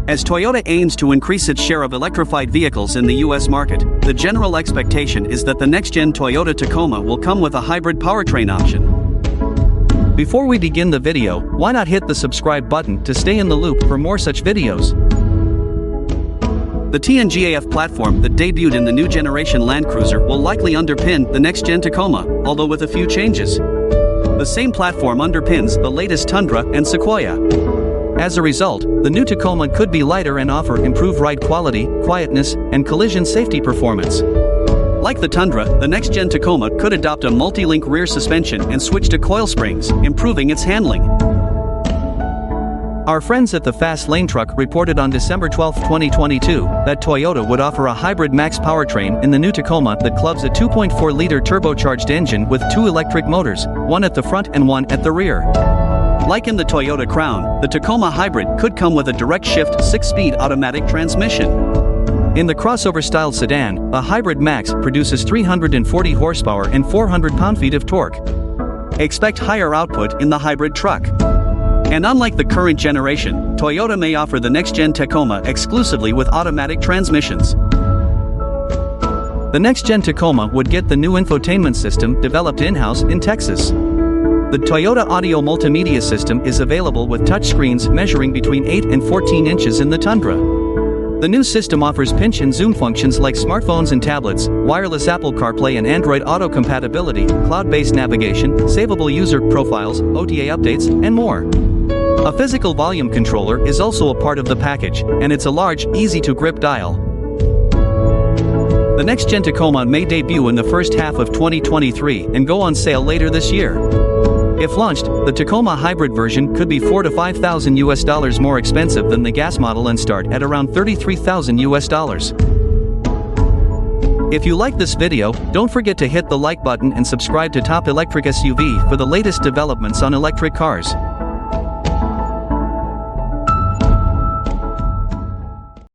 As Toyota aims to increase its share of electrified vehicles in the US market, the general expectation is that the next-gen Toyota Tacoma will come with a hybrid powertrain option. Before we begin the video, why not hit the subscribe button to stay in the loop for more such videos? The TNGA-F platform that debuted in the new generation Land Cruiser will likely underpin the next-gen Tacoma, although with a few changes. The same platform underpins the latest Tundra and Sequoia. As a result, the new Tacoma could be lighter and offer improved ride quality, quietness, and collision safety performance. Like the Tundra, the next-gen Tacoma could adopt a multi-link rear suspension and switch to coil springs, improving its handling. Our friends at the Fast Lane Truck reported on December 12, 2022, that Toyota would offer a hybrid max powertrain in the new Tacoma that clubs a 2.4-liter turbocharged engine with two electric motors, one at the front and one at the rear. Like in the Toyota Crown, the Tacoma Hybrid could come with a direct-shift 6-speed automatic transmission. In the crossover-style sedan, a Hybrid Max produces 340 horsepower and 400 pound-feet of torque. Expect higher output in the hybrid truck. And unlike the current generation, Toyota may offer the next-gen Tacoma exclusively with automatic transmissions. The next-gen Tacoma would get the new infotainment system developed in-house in Texas. The Toyota Audio Multimedia System is available with touchscreens measuring between 8 and 14 inches in the Tundra. The new system offers pinch and zoom functions like smartphones and tablets, wireless Apple CarPlay and Android Auto compatibility, cloud-based navigation, savable user profiles, OTA updates, and more. A physical volume controller is also a part of the package, and it's a large, easy-to-grip dial. The next-gen Tacoma may debut in the first half of 2023 and go on sale later this year. If launched, the Tacoma hybrid version could be $4,000 to $5,000 more expensive than the gas model and start at around $33,000. If you like this video, don't forget to hit the like button and subscribe to Top Electric SUV for the latest developments on electric cars.